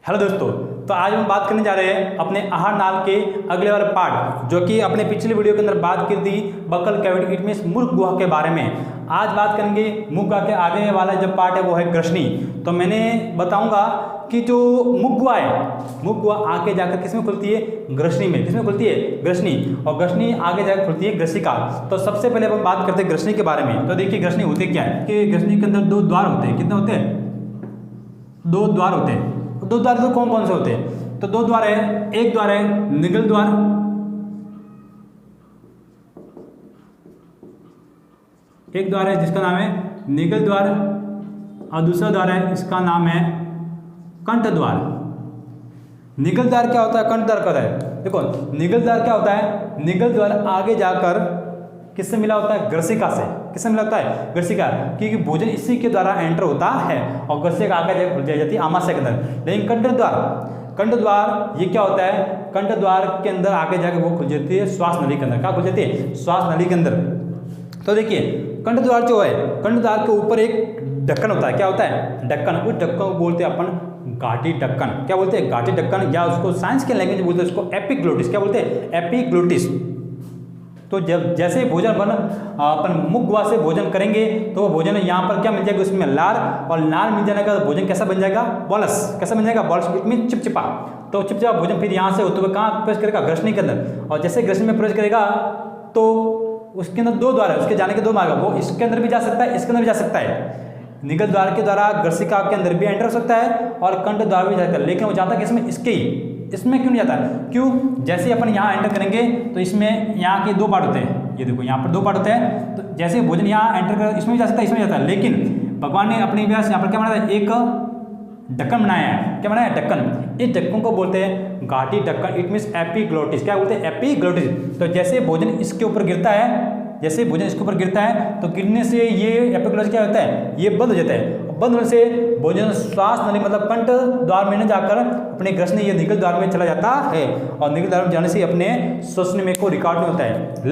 Hello दोस्तों, तो आज हम बात करने जा रहे हैं अपने आहार नाल के अगले वाले पार्ट, जो कि अपने पिछले वीडियो के अंदर बात की थी बकल कैविटी इट मीन्स मुख गुहा के बारे में। आज बात करेंगे मुख गुहा के आगे वाला जो पार्ट है वो है ग्रसनी। तो मैंने बताऊंगा कि जो मुख गुहा है, मुख गुहा आगे जाकर किसमें खुलती है? ग्रसनी में। किसमें खुलती है? ग्रसनी। और ग्रसनी आगे जाकर खुलती है ग्रसिका। तो सबसे पहले हम बात करते हैं ग्रसनी के बारे में। तो देखिए ग्रसनी होते क्या है कि ग्रसनी के अंदर दो द्वार होते हैं। कितने होते हैं? दो द्वार होते हैं। दो द्वार तो कौन कौन से होते हैं? तो दो द्वार है, एक द्वार है निगल द्वार, एक द्वार है जिसका नाम है निगल द्वार और दूसरा द्वार है इसका नाम है कंठ द्वार। निगल द्वार क्या होता है? कंठ द्वार क्या होता है? देखो निगल द्वार क्या होता है? निगल द्वार आगे जाकर किससे मिला होता है? ग्रसिका से। किससे मिला होता है? ग्रसिका, क्योंकि भोजन इसी के द्वारा एंटर होता है और ग्रसिका आगे जाकर खुल जाती है आमाशय के अंदर। लेकिन कंठ द्वार, कंठ द्वार ये क्या होता है? कंठ द्वार के अंदर आगे जाकर वो खुल जाती है श्वास नली के अंदर। क्या खुल जाती है? श्वास नली के अंदर। तो देखिए कंठ द्वार जो है, कंठ द्वार के ऊपर एक ढक्कन होता है। क्या होता है? ढक्कन। उस ढक्कन को बोलते हैं अपन घाटी ढक्कन। क्या बोलते हैं? घाटी ढक्कन, या उसको साइंस के लैंग्वेज बोलते हैं उसको एपिग्लोटिस। क्या बोलते हैं? एपिग्लोटिस। तो जब जैसे भोजन अपन मुख गुहा से भोजन करेंगे तो वो भोजन यहाँ पर क्या मिल जाएगा? उसमें लार, और लार मिल जाने का भोजन कैसा बन जाएगा? बॉलस। कैसा बन जाएगा? बॉलस। इट मीन चिपचिपा। तो चिपचिपा भोजन फिर यहाँ से होते हुए कहाँ प्रवेश करेगा? ग्रसनी के अंदर। और जैसे ग्रसनी में प्रवेश करेगा तो उसके अंदर दो द्वार है, उसके जाने के दो मार्ग। वो इसके अंदर भी जा सकता है, इसके अंदर भी जा सकता है। निगल द्वार के द्वारा ग्रसिका के अंदर भी एंटर हो सकता है और कंठ द्वार भी जा सकता है। लेकिन वो जाता है किसमें? इसके ही। इसमें क्यों नहीं जाता? क्यों? जैसे अपन यहाँ एंटर करेंगे तो इसमें यहाँ के दो पार्ट होते हैं। ये देखो यहाँ पर दो पार्ट होते हैं। तो जैसे भोजन यहाँ एंटर कर इसमें भी जा सकता है, इसमें जाता है। लेकिन भगवान ने अपने व्यास यहाँ पर क्या बनाया? एक ढक्कन बनाया है। क्या बनाया है? ढक्कन। इस ढक्कन को बोलते हैं घाटी ढक्कन। It means epiglottis. क्या बोलते हैं? एपिग्लोटिस। तो जैसे भोजन इसके ऊपर गिरता है, जैसे भोजन इसके ऊपर गिरता है तो गिरने से ये एपिग्लोटिस क्या होता है? ये बंद हो जाता है। बंद होने से भोजन श्वास नली मतलब कंठ द्वार में न जाकर अपने ग्रसनी या निगल द्वार में चला जाता है और निगल द्वार में जाने से अपने श्वसन में को रिकॉर्ड में होता है।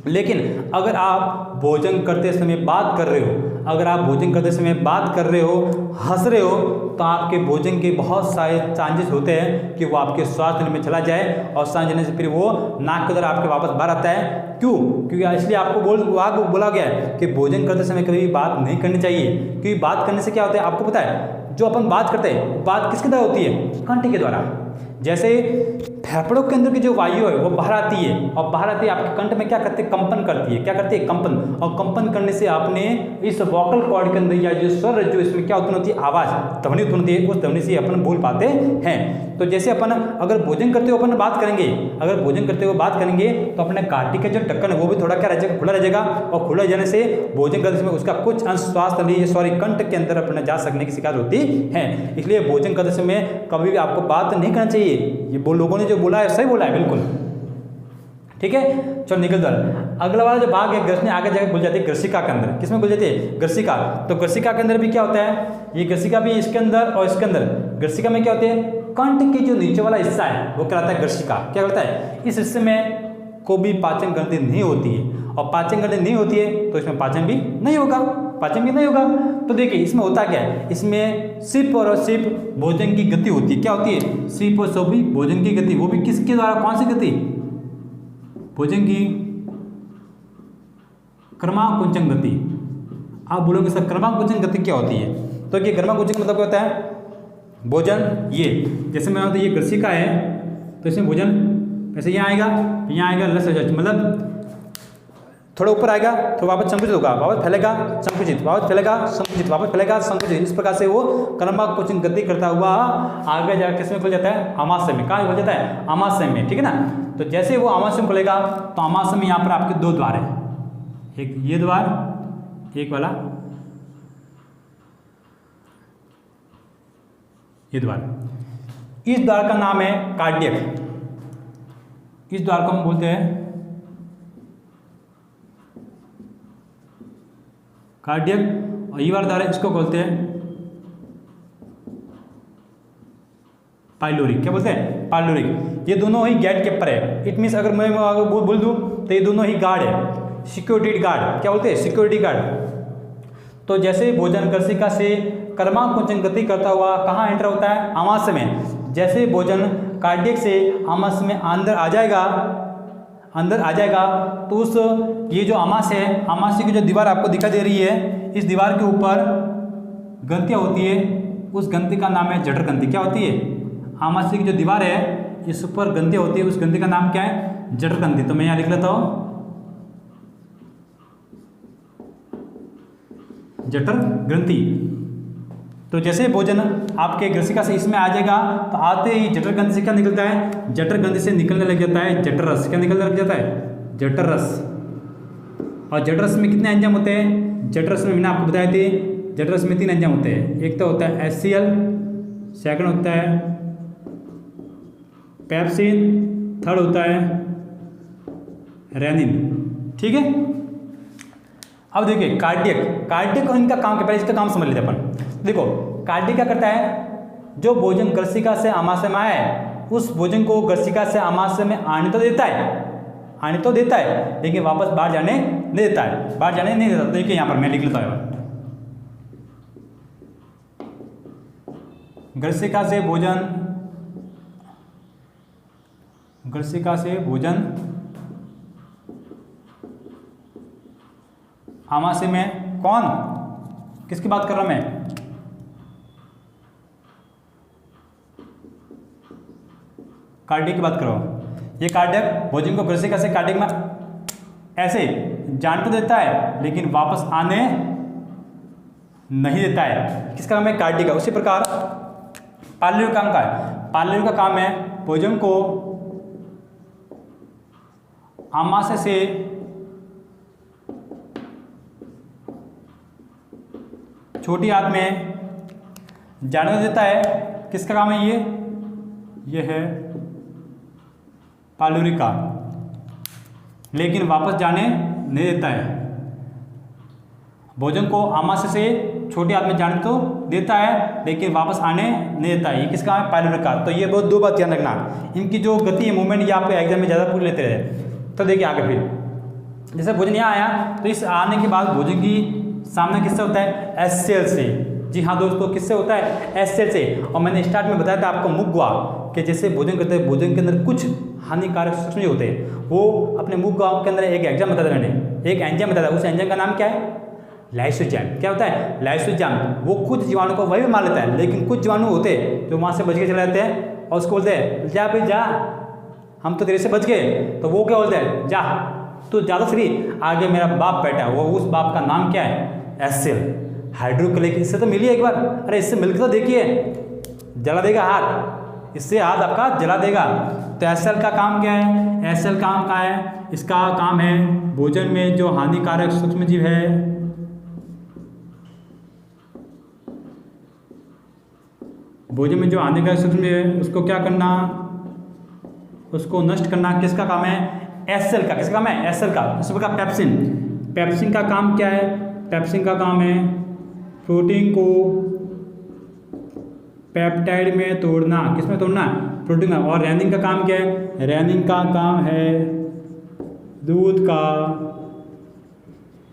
लेकिन अगर आप भोजन करते समय बात कर रहे हो, अगर आप भोजन करते समय बात कर रहे हो, हंस रहे हो, तो आपके भोजन के बहुत सारे चांसेस होते हैं कि वो आपके श्वास नली में चला जाए और सांस लेने से फिर वो नाक के द्वारा आपके वापस बाहर आता है। क्यों? क्योंकि इसलिए आपको बोला गया है कि भोजन करते समय कभी भी बात नहीं करनी चाहिए। क्योंकि बात करने से क्या होता है आपको पता है? जो अपन बात करते हैं बात किसके द्वारा होती है? कंठ के द्वारा। जैसे फेफड़ों के अंदर की जो वायु है वो बाहर आती है और बाहर आती है आपके कंठ में क्या करती है? कंपन करती है। क्या करती है? कंपन। और कंपन करने से आपने इस वोकल कॉर्ड के अंदर या जो स्वर जो इसमें क्या उत्पन्न होती है? आवाज़, ध्वनि उत्पन्न होती है। उस ध्वनि से अपन बोल पाते हैं। तो जैसे अपन अगर भोजन करते हुए अपन बात करेंगे, अगर भोजन करते हुए बात करेंगे तो अपने घाटी का जो ढक्कन है वो भी थोड़ा क्या रह जाएगा? खुला रह जाएगा। और खुला जाने से भोजन करते समय उसका कुछ अंश श्वास नली सॉरी कंठ के अंदर अपने जा सकने की शिकायत होती है। इसलिए भोजन करते समय कभी भी आपको बात नहीं करना चाहिए। ये लोगों ने जो बोला है सही बोला है, बिल्कुल ठीक है। चलो निगल द्वार। अगला वाला जो भाग है ग्रसनी आगे जाकर खुल जाती है ग्रसिका के अंदर। किसमें खुल जाती है? ग्रसिका। तो ग्रसिका के अंदर भी क्या होता है? ये ग्रसिका भी इसके अंदर और इसके अंदर। ग्रसिका में क्या होते हैं? कंठ के जो नीचे वाला हिस्सा है वो कहलाता है ग्रसिका। क्या कहता है? इस हिस्से में को भी पाचन ग्रंथि नहीं होती है और पाचन ग्रंथि नहीं होती है तो इसमें पाचन भी नहीं होगा। पाचन भी नहीं होगा। तो देखिए इसमें होता क्या है? इसमें सिप और सिप भोजन की गति होती है। क्या होती है? सिप और सभी भोजन की गति। वो भी किसके द्वारा? कौन सी गति? भोजन की क्रमाकुंचन गति। आप बोलोगे सर क्रमाकुंचन गति क्या होती है? तो ये क्रमाकुंचन मतलब क्या होता है? भोजन ये जैसे मैं ये ग्रसिका है तो इसमें भोजन ऐसे यहाँ आएगा, यहाँ आएगा, लस मतलब थोड़ा ऊपर आएगा तो वापस संकुचित होगा, वापस फैलेगा, संकुचित, वापस फैलेगा, संकुचित, वापस फैलेगा, संकुचित। इस प्रकार से वो क्रमाकुंचन गति करता हुआ आगे जाकर किसमें खुल जाता है? आमाशय में। कहाँ खुल जाता है? आमाशय में। ठीक है ना। तो जैसे वो आमाशय में खुलेगा तो आमाशय में यहाँ पर आपके दो द्वार है, एक ये द्वार, एक वाला ये द्वार। इस द्वार का नाम है कार्डियक। इस द्वार को हम बोलते हैं कार्डियक और ये वाला द्वार है इसको बोलते हैं पाइलोरिक। क्या बोलते हैं? पाइलोरिक। ये दोनों ही गेट के ऊपर है। इट मीन्स अगर मैं बोल दूं तो ये दोनों ही गार्ड है, सिक्योरिटी गार्ड। क्या बोलते हैं? Security guard. तो जैसे भोजन ग्रसिका से क्रमांकुचन गति करता हुआ कहाँ एंटर होता है, आमाशय में। जैसे भोजन कार्डियक से आमाशय में अंदर आ जाएगा तो उस ये जो आमाशय है, आमाशय की जो दीवार आपको दिखाई दे रही है, इस दीवार के ऊपर ग्रंथियाँ होती है, उस ग्रंथि का नाम है जठर ग्रंथि। क्या होती है, आमाशय की जो दीवार है इस ऊपर ग्रंथियाँ होती है, उस ग्रंथि का नाम क्या है, जठर ग्रंथि। तो मैं यहाँ लिख लेता हूँ जठर ग्रंथि। तो जैसे भोजन आपके ग्रसिका से इसमें आ जाएगा तो आते ही जठर ग्रंथि से क्या निकलता है, जठर ग्रंथि से निकलने लग जाता है जठर रस। क्या निकलने लग जाता है, जठर रस। और जठर रस में कितने एंजाइम होते हैं, जठर रस में मैंने आपको बताए थे, जठर रस में 3 एंजाइम होते हैं। एक तो होता है HCl, सेकंड होता है पेप्सिन, थर्ड होता है रेनिन। ठीक है। अब देखिए कार्डियक और इनका काम क्या, पहले इसका काम समझ लेते हैं अपन। देखो कार्डियक क्या करता है, जो भोजन ग्रसिका से आमाशय में आया है उस भोजन को ग्रसिका से आमाशय में आने तो देता है लेकिन वापस बाहर जाने नहीं देता है। देखिए यहाँ पर मैं लिख लेता हूँ, ग्रसिका से भोजन आमाशय में, कौन, किसकी बात कर रहा हूं मैं, कार्डियक की बात कर रहा हूं। ये कार्डियक भोजन को ग्रसिका से कार्डियक में ऐसे जान तो देता है लेकिन वापस आने नहीं देता है। किसका काम है, कार्डियक का। उसी प्रकार पार्लियर काम का है, पार्लियर का काम है भोजन को आमाशय से छोटी आंत में जाने देता है। किसका काम है ये है पार्लियर का, लेकिन वापस जाने नहीं देता है। भोजन को आमाशय से छोटी आंत में जाने तो देता है लेकिन वापस आने नहीं देता है। ये किसका है, पार्लियर का। तो ये बहुत 2 बात ध्यान रखना, इनकी जो गति है, मूवमेंट, ये आपको एग्जाम में ज़्यादा पूछ लेते रहे। तो देखिए आगे फिर जैसे भोजन यहाँ आया तो इस आने के बाद भोजन की सामना किससे होता है, HCl से। जी हाँ दोस्तों, किससे होता है, HCl से। और मैंने स्टार्ट में बताया था आपको मुख कि जैसे भोजन करते हैं, भोजन के अंदर कुछ हानिकारक सूक्ष्म होते हैं, वो अपने मुख के अंदर एक एग्जाम बताया था मैंने, एक एंजाइम बताया था। उस एंजाइम का नाम क्या है, लाइसोजाइम। क्या होता है, लाइसोजाइम। वो कुछ जीवाणु को वही भी मार लेता है, लेकिन कुछ जीवाणु होते हैं जो वहाँ से बच के चले जाते हैं और उसको बोलते हैं जा भाई जा, हम तो तेरे से बच गए। तो वो क्या बोलते हैं, जा तो ज़्यादा फ्री, आगे मेरा बाप बैठा है, वो उस बाप का नाम क्या है, HCl, हाइड्रोक्लोरिक। इससे तो मिलिए एक बार, अरे इससे मिलकर तो देखिए, जला देगा हाथ, इससे हाथ आपका जला देगा। तो HCl का काम क्या है, HCl काम का है, इसका काम है भोजन में जो हानिकारक सूक्ष्मजीव है, भोजन में जो हानिकारक सूक्ष्मजीव है उसको क्या करना, उसको नष्ट करना। किसका काम है, HCl का। किसका काम है, HCl का। इसी प्रकार पेप्सिन का काम क्या है, पेप्सिन का काम है प्रोटीन को पेप्टाइड में तोड़ना। किसमें तोड़ना, प्रोटीन में। और रेनिन का काम क्या है, रेनिन का काम है दूध का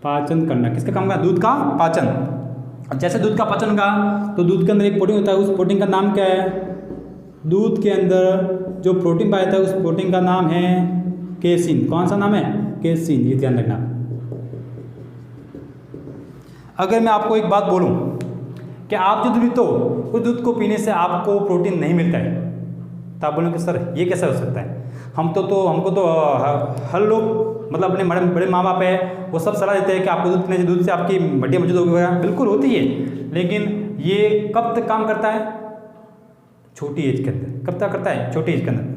पाचन करना। किसका काम का, दूध का पाचन। जैसे दूध का पाचन का, तो दूध के अंदर एक प्रोटीन होता है, उस प्रोटीन का नाम क्या है, दूध के अंदर जो प्रोटीन पाया जाता है उस प्रोटीन का नाम है केसिन। कौन सा नाम है, केसिन। ये ध्यान रखना। अगर मैं आपको एक बात बोलूं कि आप जो दूध पीते हो उस दूध को पीने से आपको प्रोटीन नहीं मिलता है, तो आप बोलोगे सर ये कैसे हो सकता है, हमको तो हर लोग मतलब अपने बड़े माँ बाप है वो सब सलाह देते हैं कि आपको दूध पीने से, दूध से आपकी हड्डियाँ मजबूत होगी। बिल्कुल होती है, लेकिन ये कब तक काम करता है, छोटी एज के अंदर। कब तक करता है, छोटी एज के अंदर।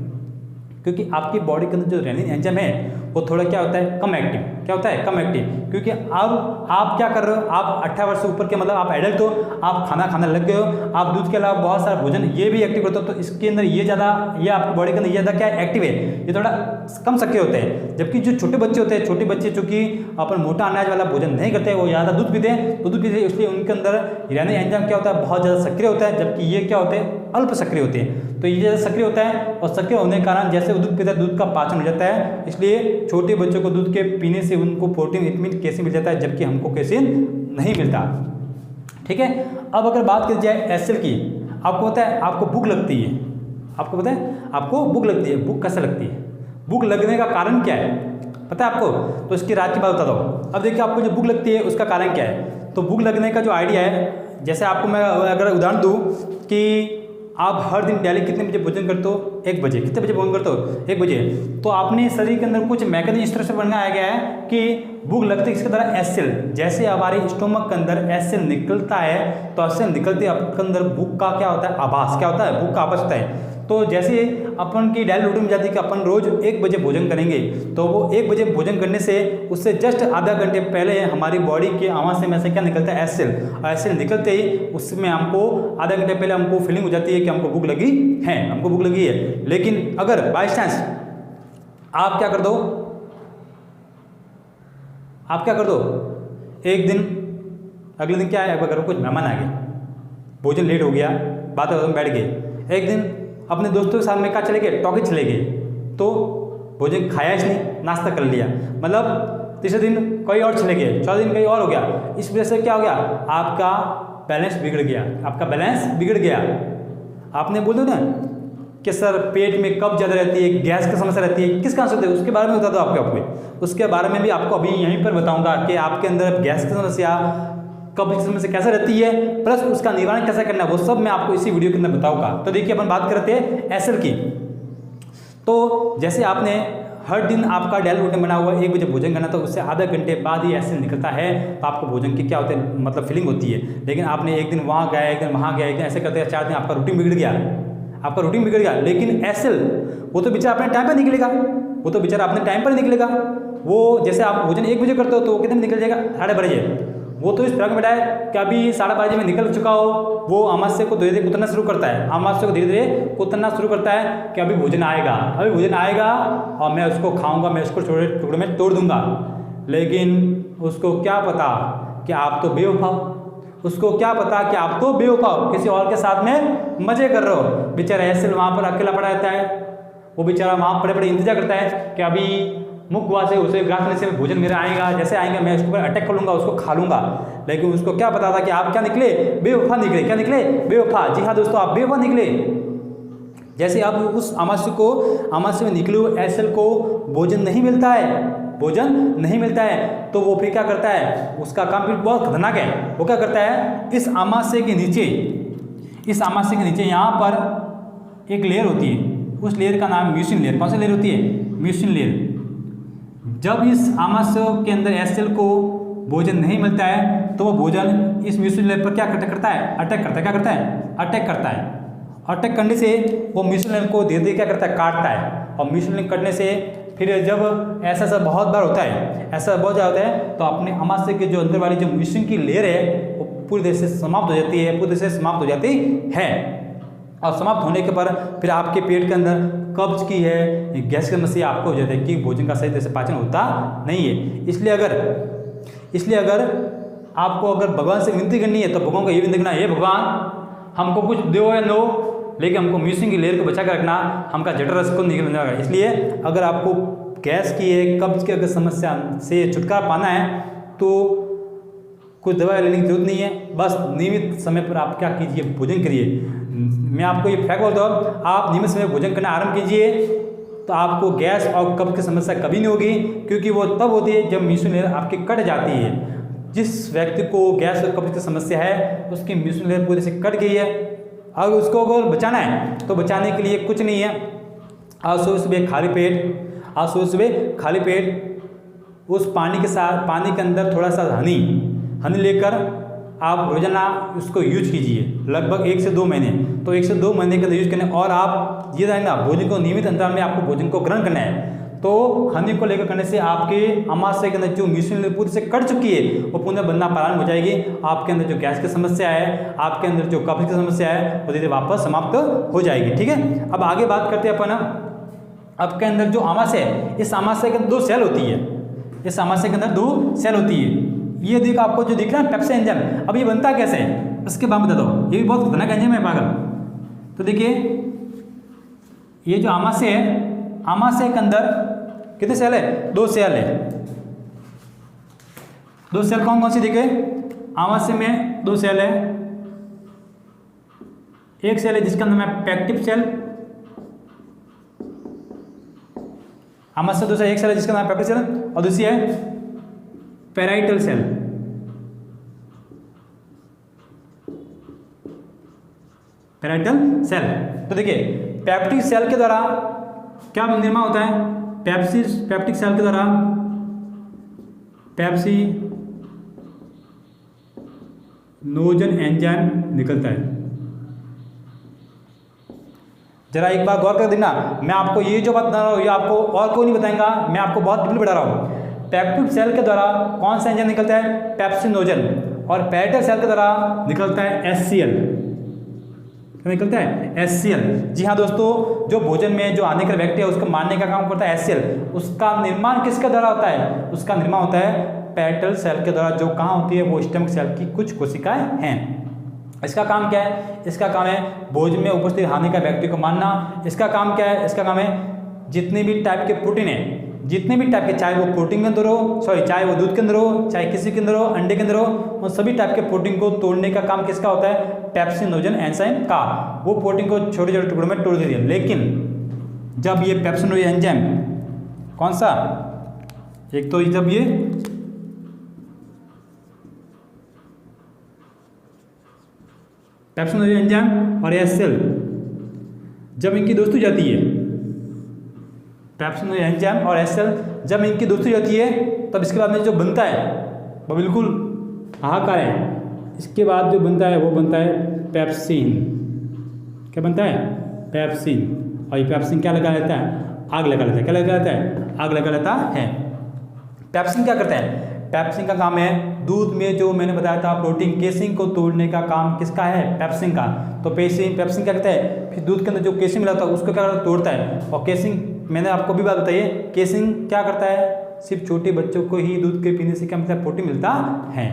क्योंकि आपकी बॉडी के अंदर जो रेनिन एंजाइम है वो थोड़ा क्या होता है, कम एक्टिव। क्या होता है, कम एक्टिव। क्योंकि अब आप क्या कर रहे हो, आप 18 वर्ष से ऊपर के मतलब आप एडल्ट हो, आप खाना खाने लग गए हो, आप दूध के अलावा बहुत सारा भोजन ये भी एक्टिव करते हो, तो इसके अंदर ये ज़्यादा, ये आपकी बॉडी के अंदर ये ज़्यादा क्या एक्टिव है, ये थोड़ा कम सक्रिय होते हैं। जबकि जो छोटे बच्चे होते हैं, छोटे बच्चे चूँकि अपन मोटा अनाज वाला भोजन नहीं करते, वो ज़्यादा दूध पीते हैं, तो दूध पीते हैं इसलिए उनके अंदर रेनिन एंजाइम क्या होता है, बहुत ज़्यादा सक्रिय होता है, जबकि ये क्या होते हैं, अल्प सक्रिय होते हैं। तो ये ज़्यादा सक्रिय होता है, और सक्रिय होने के कारण जैसे वो दूध पीता है दूध का पाचन हो जाता है, इसलिए छोटे बच्चों को दूध के पीने से उनको प्रोटीन, विटामिन कैसे मिल जाता है, जबकि हमको कैसे नहीं मिलता। ठीक है। अब अगर बात की जाए एसिल की, आपको पता है आपको भूख लगती है, आपको पता है आपको भूख लगती है। भूख कैसे लगती है? भूख लगने का कारण क्या है पता है आपको? तो इसकी राज की बात बताता हूँ। अब देखिए आपको जो भूख लगती है उसका कारण क्या है। तो भूख लगने का जो आइडिया है, जैसे आपको मैं अगर उदाहरण दूँ कि आप हर दिन डेली कितने बजे भोजन करते हो? 1 बजे। कितने बजे भोजन करते हो? 1 बजे। तो आपने शरीर के अंदर कुछ मैकेनिज्म इस तरह से बनाया गया है कि भूख लगती है इसके द्वारा एसिल, जैसे हमारे स्टोमक के अंदर एसिल निकलता है तो एसिल निकलते आपके अंदर भूख का क्या होता है? आभास। क्या होता है? भूख का आभास होता है। तो जैसे अपन की डेली रूटीन में जाती है कि अपन रोज 1 बजे भोजन करेंगे, तो वो 1 बजे भोजन करने से उससे जस्ट आधा घंटे पहले हमारी बॉडी के आवाज़ में से क्या निकलता है? एसिल। एसिल निकलते ही उसमें हमको आधा घंटे पहले हमको फीलिंग हो जाती है कि हमको भूख लगी है, हमको भूख लगी है। लेकिन अगर बाई चांस आप क्या कर दो, एक दिन, अगले दिन क्या है, अगर कुछ मेहमान आ गए, भोजन लेट हो गया, बात में बैठ गए, एक दिन अपने दोस्तों के साथ में क्या चले गए? टॉकीज चले गए, तो भोजन खाया ही नहीं, नाश्ता कर लिया, मतलब तीसरे दिन कोई और चले गए, चौथे दिन कहीं और हो गया। इस वजह से क्या हो गया? आपका बैलेंस बिगड़ गया, आपका बैलेंस बिगड़ गया। आपने बोल दो ना कि सर पेट में कब्ज ज़्यादा रहती है, गैस की समस्या रहती है, किस कारण से होती है? उसके बारे में बता दो आपको, उसके बारे में भी आपको अभी यहीं पर बताऊंगा कि आपके अंदर गैस की समस्या, कब्ज की समस्या कैसे रहती है, प्लस उसका निवारण कैसे करना है, वो सब मैं आपको इसी वीडियो के अंदर बताऊंगा। तो देखिए अपन बात करते हैं एसिल की। तो जैसे आपने हर दिन आपका डेली रूटीन बना हुआ 1 बजे भोजन करना, तो उससे आधा घंटे बाद ही एसिल निकलता है, तो आपको भोजन की क्या होते हैं मतलब फीलिंग होती है। लेकिन आपने एक दिन वहाँ गया, एक दिन वहाँ गया, एक दिन ऐसे करते 4 दिन आपका रूटीन बिगड़ गया, आपका रूटीन बिगड़ गया। लेकिन एसिल वो तो बेचारा अपने टाइम पर निकलेगा, वो तो बेचारा अपने टाइम पर निकलेगा। वो जैसे आप भोजन 1 बजे करते हो तो वो कितने में निकल जाएगा? 12:30 बजे। वो तो इस तरह में है कि अभी 12:30 में निकल चुका हो, वो अमावस्या को धीरे धीरे उतरना शुरू करता है, अमावस्या को धीरे धीरे उतरना शुरू करता है कि अभी भोजन आएगा, अभी भोजन आएगा और मैं उसको खाऊंगा, मैं उसको छोटे टुकड़े में तोड़ दूंगा। लेकिन उसको क्या पता कि आप तो बेवफा हो, उसको क्या पता कि आप तो बेवफा हो, किसी और के साथ में मजे कर रहे हो। बेचारा एसिल वहाँ पर अकेला पड़ा रहता है, वो बेचारा वहाँ पड़े पड़े इंतजार करता है कि अभी मुख हुआ से उसे ग्रास से भोजन मेरा आएगा, जैसे आएंगे मैं उसके ऊपर अटैक कर लूँगा, उसको खा लूँगा। लेकिन उसको क्या पता था कि आप क्या निकले? बेवफा निकले। क्या निकले? बेवफा। जी हाँ दोस्तों, आप बेवफा निकले। जैसे आप उस अमावस्या में निकले हुए एसिल को भोजन नहीं मिलता है, भोजन नहीं मिलता है, तो वो फिर क्या करता है? उसका काम फिर बहुत खतरनाक है। वो क्या करता है? इस अमावस्या के नीचे यहाँ पर एक लेयर होती है, उस लेयर का नाम म्यूसिन लेयर। कौन सी लेयर होती है? Mucin layer. जब इस अमावस्या के अंदर एसिल को भोजन नहीं मिलता है तो वो भोजन इस म्यूसिन लेयर पर क्या करता है? अटैक करता है। क्या करता है? अटैक करता है। अटैक करने से वो म्यूसिन लेयर को धीरे धीरे क्या करता है? काटता है। और म्यूसिन लेयर कटने से फिर जब ऐसा बहुत बार होता है, ऐसा बहुत ज़्यादा होता है, तो अपने अमावस्या के जो अंदर वाली जो म्यूसिन की लेयर है वो पूरी तरह से समाप्त हो जाती है, पूरी तरह से समाप्त हो जाती है। और समाप्त होने के पर फिर आपके पेट के अंदर कब्ज की है, गैस की समस्या आपको हो जाती है कि भोजन का सही तरह से पाचन होता नहीं है। इसलिए अगर आपको अगर भगवान से विनती करनी है तो भगवान को ये विनती करना है, भगवान हमको कुछ दो या नो, लेकिन हमको म्यूसिन की लेयर को बचा कर रखना, हमका जठर रस को निकलने लगा। इसलिए अगर आपको गैस की है, कब्ज की अगर समस्या से छुटकारा पाना है तो कुछ दवाई लेने की जरूरत नहीं है, बस नियमित समय पर आप क्या कीजिए? भोजन करिए। मैं आपको ये फैक्ट बोलता हूँ, आप नियमित समय भोजन करना आरंभ कीजिए तो आपको गैस और कब्ज की समस्या कभी नहीं होगी, क्योंकि वो तब होती है जब म्यूसिन लेयर आपकी कट जाती है। जिस व्यक्ति को गैस और कब्ज की समस्या है उसकी म्यूसिन लेयर पूरी से कट गई है, और उसको अगर बचाना है तो बचाने के लिए कुछ नहीं है, आज सुबह खाली पेट उस पानी के साथ, पानी के अंदर थोड़ा सा हनी लेकर आप रोजाना उसको यूज कीजिए, लगभग 1 से 2 महीने। तो 1 से 2 महीने के अंदर यूज करना है, और आप ये रहेगा भोजन को नियमित अंतराल में आपको भोजन को ग्रहण करना है। तो हनी को लेकर करने से आपके अमावस्या के अंदर जो म्यूसिन लेयर पूरी से कट चुकी है वो पुनः बनना प्रारंभ हो जाएगी। आपके अंदर जो गैस की समस्या है, आपके अंदर जो कब्ज की समस्या है, वो धीरे वापस समाप्त हो जाएगी। ठीक है, अब आगे बात करते हैं अपन। आपके अंदर जो अमावस्या है, इस अमावस्या के अंदर 2 सेल होती है, इस अमावस्या के अंदर 2 सेल होती है। ये देखो आपको जो दिख रहा है पेप्सी एंजाइम, अब ये बनता कैसे है उसके बारे में बता दो। ये भी बहुत खतरनाक एंजाइम है पागल। तो देखिए ये जो अमावस्या है, अमावस्या के अंदर कितने सेल है? 2 सेल है। 2 सेल कौन कौन सी देखे? आमाशय में 2 सेल है। एक सेल है जिसका नाम है पैक्टिव सेल, आमाशय दूसरा एक सेल है जिसका नाम है पैक्टिव सेल, और दूसरी है पैराइटल सेल। Parietal cell. तो देखिए पैप्टिक सेल के द्वारा क्या निर्माण होता है, पैप्टिक सेल के द्वारा पेप्सिनोजन एंजाइम निकलता है। जरा एक बार गौर कर देना, मैं आपको ये जो बात बता रहा हूँ ये आपको और कोई नहीं बताएगा, मैं आपको बहुत डिटेल बता रहा हूँ। पैप्टिक सेल के द्वारा कौन सा एंजाइम निकलता है, पेप्सिनोजन, और पैराइटल सेल के द्वारा निकलता है HCl। क्या निकलता है, HCl। जी हाँ दोस्तों, जो भोजन में जो हानिकारक बैक्टीरिया उसको मारने का काम करता है HCl। उसका निर्माण किसके द्वारा होता है, उसका निर्माण होता है पैराइटल सेल के द्वारा, जो कहाँ होती है, वो स्टमक सेल की कुछ कोशिकाएं हैं। इसका काम क्या है, इसका काम है भोजन में उपस्थित हानिकारक बैक्टीरिया को मारना। इसका काम क्या है, इसका काम है जितने भी टाइप के प्रोटीन है, जितने भी टाइप के, चाहे वो प्रोटीन के अंदर हो, चाहे वो दूध के अंदर हो, चाहे किसी के अंदर हो, अंडे के अंदर हो, उन सभी टाइप के प्रोटीन को तोड़ने का काम किसका होता है, पेप्सिनोजन एंजाइम का। वो प्रोटीन को छोटे छोटे टुकड़ों में तोड़ देती है। लेकिन जब ये पेप्सिनोजन एंजाइम कौन सा, एक तो जब ये पेप्सिनोजन एंजाइम और HCl जब इनकी दोस्ती हो जाती है, पेप्सिनोजन एंजाइम और HCl जब इनकी दोस्ती हो जाती है, तब इसके बाद में जो बनता है वो बिल्कुल हाहाकार है। इसके बाद जो बनता है वो बनता है पेप्सिन। क्या बनता है, पेप्सिन। और ये पेप्सिन क्या लगा लेता है, आग लगा लेता है। क्या लगा लेता है, आग लगा लेता है। पेप्सिन क्या करता है, पेप्सिन का काम है दूध में जो मैंने बताया था प्रोटीन केसिंग को तोड़ने का काम किसका है, पेप्सिन का। तो पेप्सिन क्या करता है, फिर दूध के अंदर जो केसिंग मिला था उसको क्या करता है, तोड़ता है। और केसिंग, मैंने आपको भी बात बताई है, केसिंग क्या करता है, सिर्फ छोटे बच्चों को ही दूध के पीने से क्या मिलता है, प्रोटीन मिलता है।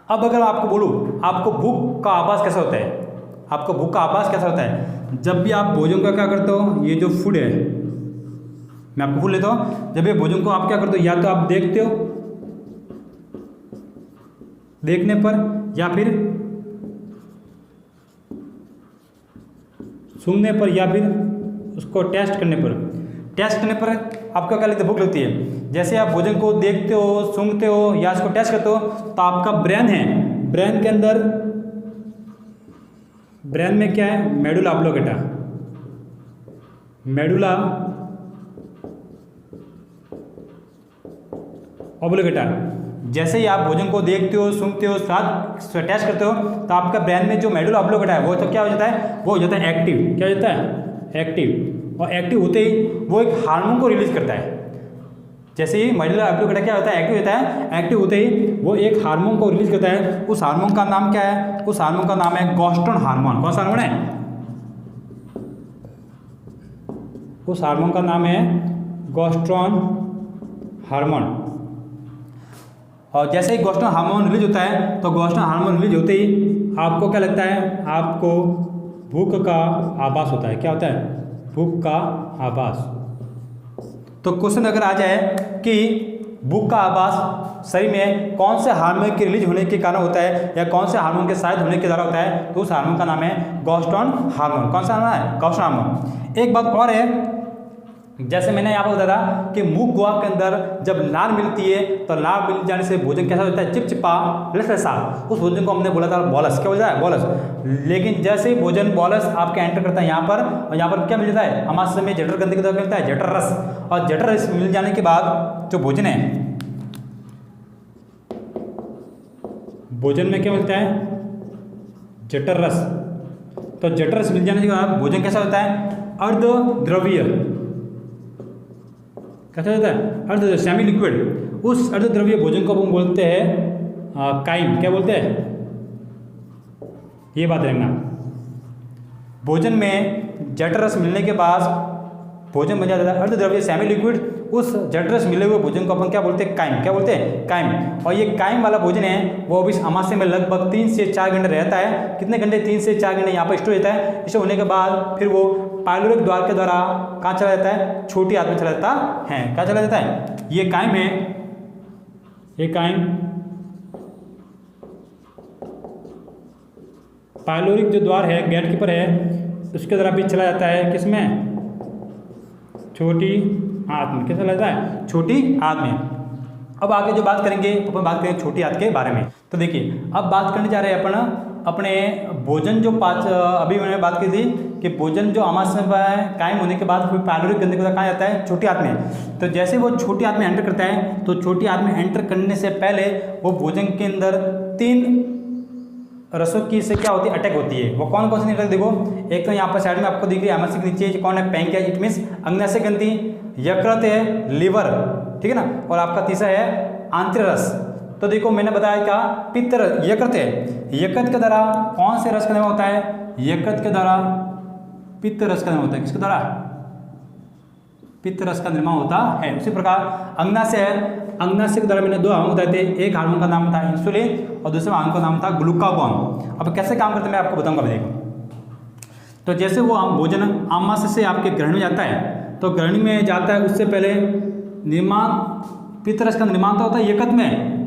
अब अगर आपको बोलूँ आपको भूख का आभास कैसा होता है, आपको भूख का आभास कैसा होता है, जब भी आप भोजन का क्या करते हो, ये जो फूड है, मैं आपको फूड लेता हूँ, जब ये भोजन को आप क्या करते हो, या तो आप देखते हो, देखने पर, या फिर सूंघने पर, या फिर उसको टेस्ट करने पर। टेस्ट करने पर आपको क्या लगता है, भूख लगती है। जैसे आप भोजन को देखते हो, सूंघते हो या इसको टेस्ट करते हो, तो आपका ब्रेन है, ब्रेन के अंदर, ब्रेन में क्या है, मेडुला ऑब्लोंगेटा, मेडुला ऑब्लोंगेटा। जैसे ही आप भोजन को देखते हो, सूंघते हो, स्वाद टेस्ट करते हो, तो आपका ब्रेन में जो मेडुला ऑब्लोंगेटा है वो तो क्या हो जाता है, वो हो जाता है एक्टिव। क्या हो जाता है, एक्टिव। और एक्टिव होते ही वो एक हार्मोन को रिलीज करता है। जैसे ही मेडुला ऑब्लोंगेटा क्या होता है, एक्टिव होता है, एक्टिव होते ही वो एक हार्मोन को रिलीज करता है। उस हार्मोन का नाम क्या है, उस हार्मोन का नाम है गॉस्ट्रोन हार्मोन। कौन सा हार्मोन है, उस हार्मोन का नाम है गॉस्ट्रोन हार्मोन। और जैसे ही गॉस्ट्रोन हार्मोन रिलीज होता है, तो गॉस्ट्रोन हार्मोन रिलीज होते ही आपको क्या लगता है, आपको भूख का आभास होता है। क्या होता है, भूख का आभास। तो क्वेश्चन अगर आ जाए कि भूख का आभास शरीर में कौन से हार्मोन के रिलीज होने के कारण होता है, या कौन से हार्मोन के शायद होने के द्वारा होता है, तो उस हार्मोन का नाम है गॉस्ट्रोन हार्मोन। कौन सा हार्मोन है, गॉस्ट्रोन हार्मोन। एक बात और है, जैसे मैंने यहाँ पर बताया था कि मुख गुहा के अंदर जब लार मिलती है, तो लार मिल जाने से भोजन कैसा होता है, चिपचिपा, लसलसा। उस भोजन को हमने बोला था बॉलस। क्या बोला है, बॉलस। लेकिन जैसे ही भोजन बॉलस आपके एंटर करता है यहाँ पर, और यहाँ पर क्या मिल जाता है, आमाशय में जठर ग्रंथि के द्वारा मिलता है जठर रस। और जठर रस मिल जाने के बाद जो भोजन है, भोजन में क्या मिलता है, जठर रस। तो जठर रस मिल जाने के बाद भोजन कैसा होता है, अर्धद्रव्य। कैसा होता है, अर्ध सेमी लिक्विड। उस अर्धद्रव्य भोजन को हम बोलते हैं काइम। क्या बोलते हैं, ये बात रखना। भोजन में जठर रस मिलने के बाद भोजन बन जाता है अर्धद्रव्य सेमी लिक्विड। उस जठर रस मिले हुए भोजन को अपन क्या बोलते हैं, काइम। क्या बोलते हैं, काइम। और ये काइम वाला भोजन है वो अभी आमाशय में लगभग 3 से 4 घंटे रहता है। कितने घंटे, 3 से 4 घंटे यहाँ पर स्टोर रहता है। स्टोर होने के बाद फिर वो पाइलोरिक द्वार के द्वारा कहाँ चला जाता है, छोटी आंत में चला जाता है। क्या चला जाता है, ये काइम है, ये काइम पाइलोरिक जो द्वार है, गेट कीपर है, उसके द्वारा भी चला जाता है किसमें, छोटी आंत में। किसमें चला जाता है, छोटी आंत में। अब आगे जो बात करेंगे अपन बात करेंगे छोटी आंत के बारे में। तो देखिए अब बात करने जा रहे हैं अपन अपने भोजन जो अभी मैंने बात की थी कि भोजन जो आमाशय में कायम होने के बाद फिर पाइलोरिक ग्रंथि के द्वारा कहाँ जाता है, छोटी आंत में। तो जैसे वो छोटी आंत में एंटर करता है तो छोटी आंत में एंटर करने से पहले वो भोजन के अंदर 3 रसों की से क्या होती है, अटैक होती है। वो कौन कौन सी अटैक, देखो एक तो यहाँ पर साइड में आपको दिख रही है आमाशय के नीचे कौन है, पैंक्रियाज, इट मीन्स अग्नाशय ग्रंथि, यकृत है, लीवर, ठीक है ना, और आपका तीसरा है आंत्ररस। तो देखो मैंने बताया क्या, पित्त यकृत है, यकृत के द्वारा कौन से रस का निर्माण होता है, यकृत के द्वारा पित्त रस का निर्माण होता है। किसके द्वारा, पित्त रस का निर्माण होता है। उसी प्रकार अग्नाशय है, अग्नाशय के द्वारा मैंने 2 हार्मोन बताए थे, एक हार्मोन का नाम था इंसुलिन और दूसरे हार्मोन का नाम था ग्लूकागॉन। अब कैसे काम करते हैं मैं आपको बताऊंगा। देखो तो जैसे वो भोजन आमाशय से आपके ग्रहण में जाता है, तो ग्रहण में जाता है उससे पहले निर्माण, पित्त रस का निर्माण तो होता है यकृत में,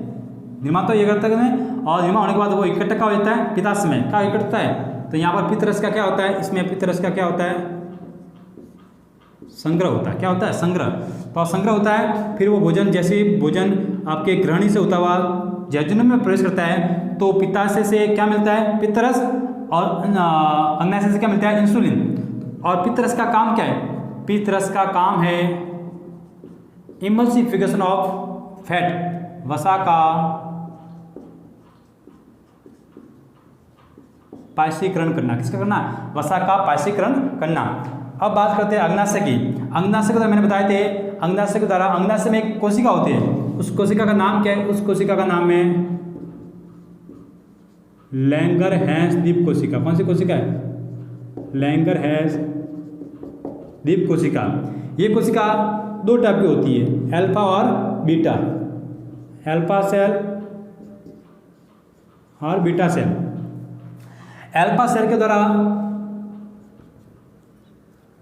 निर्माण तो यकृत में, और निर्माण होने के बाद वो इकट्ठा का हो जाता है पित्ताशय में, क्या इकट्ठा होता है। तो यहाँ पर पित्त रस का क्या होता है, इसमें पित्त रस का क्या होता है, संग्रह होता है। क्या होता है, संग्रह। तो संग्रह होता है, फिर वो भोजन जैसे भोजन आपके ग्रहणी से होता हुआ जैजुनम में प्रवेश करता है तो पित्ताशय से क्या मिलता है, पित्त रस, और अग्नाशय से क्या मिलता है, इंसुलिन। और पित्त रस का काम क्या है, पित्त रस का काम है इमल्सिफिकेशन ऑफ फैट, वसा का पायसीकरण करना। किसका करना, वसा का पायसीकरण करना। अब बात करते हैं अग्नाशय की। अग्नाशय को तो मैंने बताए थे, अग्नाशय के द्वारा अग्नाशय में एक कोशिका होती है, उस कोशिका का नाम क्या है, उस कोशिका का नाम है लैंगरहैंस द्वीप कोशिका। कौन सी कोशिका है, लैंगरहैंस द्वीप कोशिका। ये कोशिका 2 टाइप की होती है, अल्फा और बीटा, अल्फा सेल और बीटा सेल। अल्फा सेल के द्वारा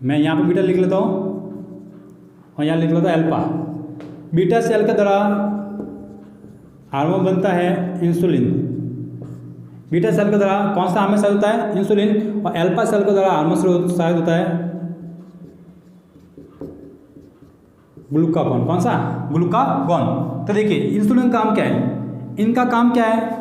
मैं यहाँ पर बीटा लिख लेता हूँ और यहाँ लिख लेता हूँ अल्फा। बीटा सेल के द्वारा हार्मोन बनता है इंसुलिन। बीटा सेल के द्वारा कौन सा हार्मोन शायद होता है, इंसुलिन, और अल्फा सेल के द्वारा हार्मोन शायद होता है ग्लूकागॉन। कौन सा, ग्लूकागॉन। तो देखिए इंसुलिन का काम क्या है, इनका काम क्या है,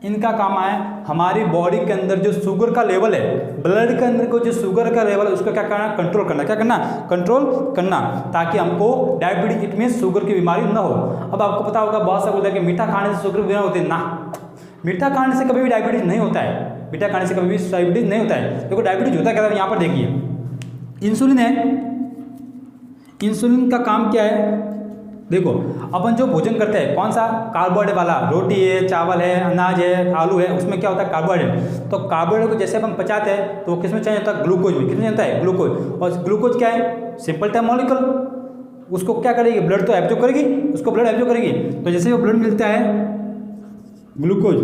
इनका काम है हमारी बॉडी के अंदर जो शुगर का लेवल है, ब्लड के अंदर को जो शुगर का लेवल है उसको क्या करना, कंट्रोल करना। क्या करना, कंट्रोल करना, ताकि हमको डायबिटीज, इट मीन शुगर की बीमारी ना हो। अब आपको पता होगा बहुत सा बोलता है कि मीठा खाने से शुगर की बीमारी होती है, ना, मीठा खाने से कभी भी डायबिटीज नहीं होता है, मीठा खाने से कभी भी डायबिटीज नहीं होता है। देखो डायबिटीज होता है क्या, यहाँ पर देखिए इंसुलिन है, इंसुलिन का काम क्या है, देखो अपन जो भोजन करते हैं कौन सा, कार्बोहाइड्रेट वाला, रोटी है, चावल है, अनाज है, आलू है, उसमें क्या होता है, कार्बोहाइड्रेट। तो कार्बोहाइड्रेट को जैसे अपन पचाते हैं तो वो किस में चेंज होता है, ग्लूकोज में। किसमें होता है, ग्लूकोज। और ग्लूकोज क्या है, सिंपल टाइम मॉलिक्यूल, उसको क्या करेगी, ब्लड तो एब्जॉर्ब करेगी, उसको ब्लड एब्जॉर्ब करेगी। तो जैसे वो ब्लड मिलता है ग्लूकोज,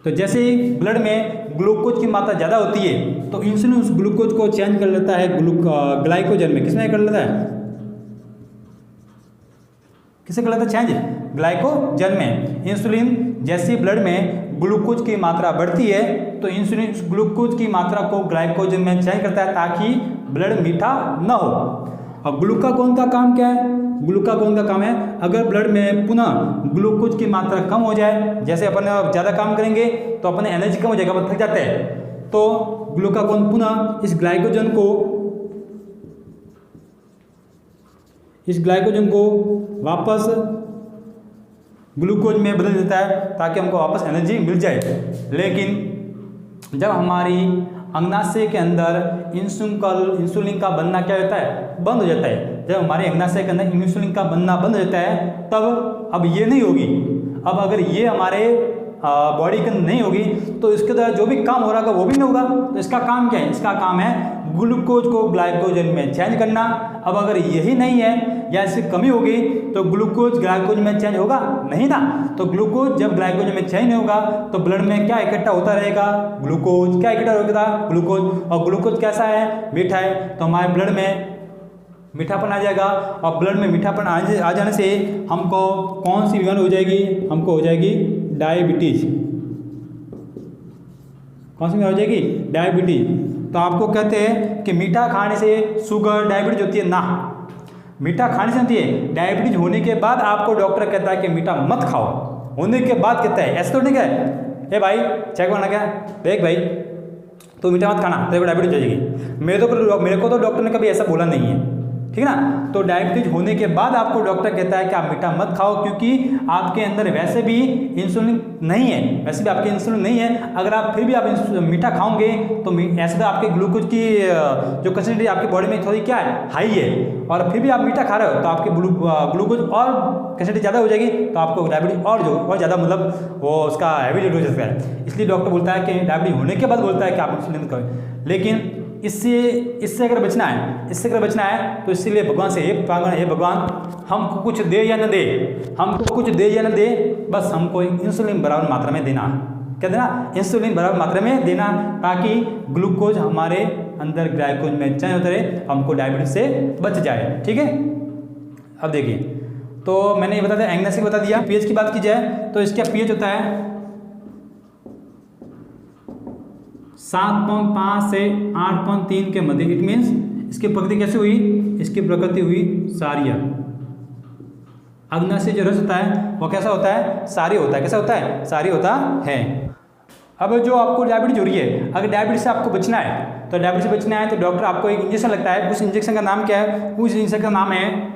तो जैसे ही ब्लड में ग्लूकोज की मात्रा ज़्यादा होती है तो इंसुलिन उस ग्लूकोज को चेंज कर लेता है ग्लाइकोजन में। किसमें कर लेता है, किसे कर लेता है चेंज, ग्लाइकोजन में। इंसुलिन जैसे ब्लड में ग्लूकोज की मात्रा बढ़ती है तो इंसुलिन ग्लूकोज की मात्रा को ग्लाइकोजन में चेंज करता है ताकि ब्लड मीठा न हो। और ग्लूकागॉन का काम क्या है, ग्लूकागॉन का काम है अगर ब्लड में पुनः ग्लूकोज की मात्रा कम हो जाए, जैसे अपन ज़्यादा काम करेंगे तो अपने एनर्जी कम हो जाएगा, अपन थक जाते हैं, तो ग्लूकागॉन पुनः इस ग्लाइकोजन को वापस ग्लूकोज में बदल देता है ताकि हमको वापस एनर्जी मिल जाए। लेकिन जब हमारी अग्नाशय के अंदर इंसुलिन का बनना क्या होता है, बंद हो जाता है। जब हमारे अग्नाशय के अंदर इंसुलिन का बनना बंद हो जाता है तब अब ये नहीं होगी। अब अगर ये हमारे बॉडी के अंदर नहीं होगी तो इसके द्वारा जो भी काम हो रहा होगा वो भी नहीं होगा। तो इसका काम क्या है, इसका काम है ग्लूकोज को ग्लाइकोजन में चेंज करना। अब अगर यही नहीं है या इसकी कमी होगी तो ग्लूकोज ग्लाइकोज में चेंज होगा नहीं ना। तो ग्लूकोज जब ग्लाइकोज में चेंज नहीं होगा तो ब्लड में क्या इकट्ठा होता रहेगा, ग्लूकोज। क्या इकट्ठा होगा, ग्लूकोज। और ग्लूकोज कैसा है, मीठा है, तो हमारे ब्लड में मीठापन आ जाएगा। और ब्लड में मीठापन आ जाने से हमको कौन सी बीमारी हो जाएगी, हमको हो जाएगी डायबिटीज। कौन सी बीमारी हो जाएगी? डायबिटीज। तो आपको कहते हैं कि मीठा खाने से शुगर डायबिटीज होती है ना, मीठा खाने से होती है। डायबिटीज होने के बाद आपको डॉक्टर कहता है कि मीठा मत खाओ, होने के बाद कहता है, ऐसा तो नहीं है ए भाई चेक करना क्या देख भाई तो मीठा मत खाना तेरे को डायबिटीज हो जाएगी। मेरे को तो डॉक्टर ने कभी ऐसा बोला नहीं है, ठीक है ना। तो डायबिटीज होने के बाद आपको डॉक्टर कहता है कि आप मीठा मत खाओ, क्योंकि आपके अंदर वैसे भी इंसुलिन नहीं है, वैसे भी आपके इंसुलिन नहीं है। अगर आप फिर भी आप मीठा खाओगे तो ऐसे तो आपके ग्लूकोज की जो कंसेंट्रेट आपकी बॉडी में थोड़ी क्या है, हाई है, और फिर भी आप मीठा खा रहे हो तो आपके ग्लूकोज और कंसेंट्रेट ज़्यादा हो जाएगी, तो आपको डायबिटीज और ज़्यादा मतलब वो उसका हैवी हो सकता है। इसलिए डॉक्टर बोलता है कि डायबिटीज होने के बाद बोलता है कि आप इंसुलिन करें। लेकिन इससे अगर बचना है तो इसीलिए भगवान से हे भगवान हमको कुछ दे या न दे, हमको कुछ दे या न दे, बस हमको इंसुलिन बराबर मात्रा में देना, क्या देना? इंसुलिन बराबर मात्रा में देना, ताकि ग्लूकोज हमारे अंदर ग्लाइकोज में चेंज होता रहे, हमको डायबिटीज से बच जाए, ठीक है। अब देखिए, तो मैंने ये बता दिया, एंग्नेसिक बता दिया। पीएच की बात की जाए तो इसका पीएच होता है 7.5 से 8.3 के मध्य। इट मीन्स इसकी प्रकृति कैसे हुई? इसकी प्रकृति हुई क्षारीय। अग्नाशय जो रस होता है वो कैसा होता है? क्षारीय होता है। कैसा होता है? क्षारीय होता है। अब जो आपको डायबिटीज हो रही है, अगर डायबिटीज से आपको बचना है तो डॉक्टर आपको एक इंजेक्शन लगता है। उस इंजेक्शन का नाम क्या है? उस इंजेक्शन का नाम है,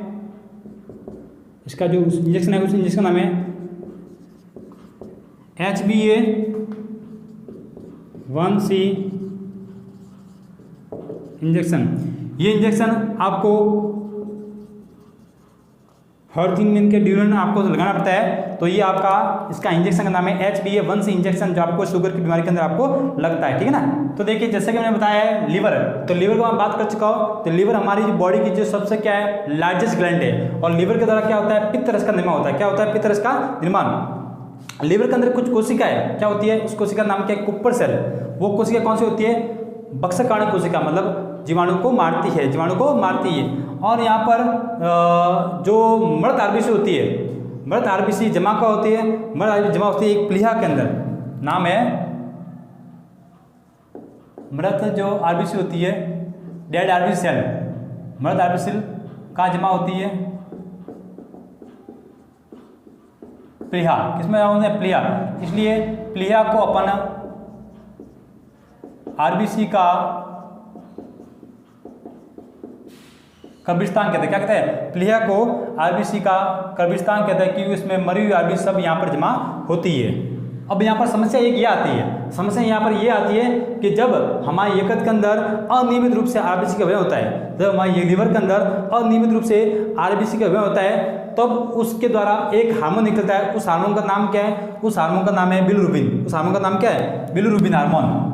इसका जो इंजेक्शन है उस इंजेक्शन का नाम है HbA1c इंजेक्शन। ये इंजेक्शन आपको हर 3 दिन के ड्यूरेशन आपको लगाना पड़ता है। तो ये आपका इसका इंजेक्शन का नाम है HbA1c इंजेक्शन, जो आपको शुगर की बीमारी के अंदर आपको लगता है, ठीक है ना। तो देखिए, जैसे कि मैंने बताया है लीवर, तो लीवर को मैं बात कर चुका हूँ। तो लीवर हमारी जो बॉडी की जो सबसे क्या है, लार्जेस्ट ग्लैंड है, और लीवर के द्वारा क्या होता है? पित्त रस का निर्माण होता है। क्या होता है? पित्त रस का निर्माण। लीवर के अंदर कुछ कोशिका है, क्या होती है? उस कोशिका का नाम क्या है? Kupffer cell. वो कोशिका कौन सी होती है? बक्सकाणु कोशिका, मतलब जीवाणु को मारती है। और यहाँ पर जो मृत आरबीसी होती है, मृत आरबीसी जमा क्या होती है? मृत आरबीसी जमा होती है एक प्लीहा के अंदर, नाम है मृत जो आरबीसी होती है, डेड आरबीसी सेल, मृत आरबीसी कहाँ जमा होती है? प्लीहा। किसमें जमा होती है? प्लीहा। इसलिए प्लीहा को अपन आरबीसी का कब्रिस्तान कहते हैं। क्या कहते हैं? प्लीहा को आरबीसी का कब्रिस्तान कहते हैं, क्योंकि इसमें मरी हुई आरबीसी सब यहाँ पर जमा होती है। अब यहाँ पर समस्या एक ये आती है, समस्या यहाँ पर ये आती है कि जब हमारे यकृत के अंदर अनियमित रूप से आरबीसी का व्यय होता है, जब हमारे लीवर के अंदर अनियमित रूप से आरबीसी का व्यय होता है, तब उसके द्वारा एक हार्मोन निकलता है। उस हार्मोन का नाम क्या है? उस हार्मोन का नाम है बिलिरुबिन। उस हार्मोन का नाम क्या है? Bilirubin hormone.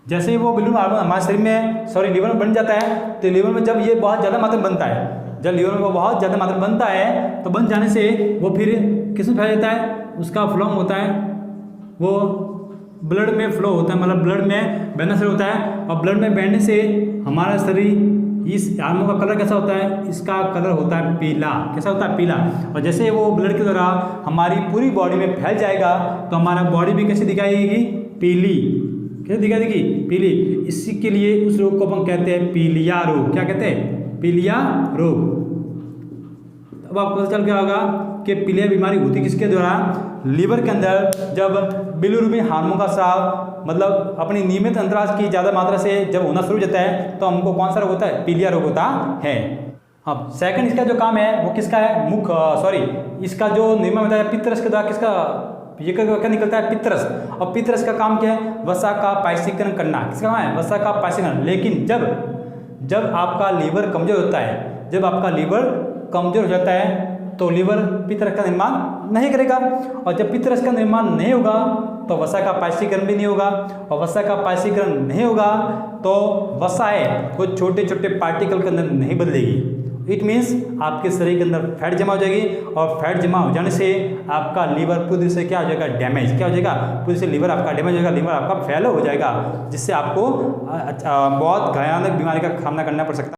जैसे ही वो बिलिरुबिन हार्मोन हमारे शरीर में लीवर में बन जाता है, तो लीवर में जब ये बहुत ज़्यादा मात्रा में बनता है, जब लीवर में वो बहुत ज़्यादा मात्रा में बनता है, तो बन जाने से वो फिर किस में फैल जाता है? उसका फ्लो होता है, वो ब्लड में फ्लो होता है, मतलब ब्लड में बहना शुरू होता है। और ब्लड में बहने से हमारा शरीर, इस हार्मोन का कलर कैसा होता है? इसका कलर होता है पीला। कैसा होता है? पीला। और जैसे वो ब्लड के द्वारा हमारी पूरी बॉडी में फैल जाएगा, तो हमारा बॉडी भी कैसी दिखाएगी? पीली। कैसे दिखाई देगी? पीली। इसी के लिए उस रोग को अपन कहते हैं पीलिया रोग। क्या कहते हैं? पीलिया रोग। अब आपको पता चल गया होगा कि पीलिया बीमारी होती किसके द्वारा? लीवर के अंदर जब बिलिरुबिन हार्मोन का स्राव, मतलब अपनी नियमित अंतराल की ज़्यादा मात्रा से जब होना शुरू हो जाता है, तो हमको कौन सा रोग होता है? पीलिया रोग होता है। अब सेकंड इसका जो काम है वो किसका है? इसका जो निर्माण होता है पित्त रस के द्वारा। किसका? ये क्या निकलता है? पित्त रस। और पित्त रस का काम क्या है? वसा का पायसीकरण करना। किसका काम है? वसा का पायसीकरण। लेकिन जब आपका लीवर कमजोर होता है, जब आपका लीवर कमजोर हो जाता है, तो लीवर पित्त रस का निर्माण नहीं करेगा। और जब पित्त रस का निर्माण नहीं होगा, तो वसा का पायसीकरण भी नहीं होगा। और वसा का पायसीकरण नहीं होगा तो वसाएं वो छोटे छोटे पार्टिकल के अंदर नहीं बदलेगी। इट मीन्स आपके शरीर के अंदर फैट जमा हो जाएगी, और फैट जमा हो जाने से आपका लीवर पूरी से क्या हो जाएगा? डैमेज। क्या हो जाएगा? पूरी से लीवर आपका डैमेज हो जाएगा, लीवर आपका फेल हो जाएगा, जिससे आपको बहुत भयानक बीमारी का सामना करना पड़ सकता है।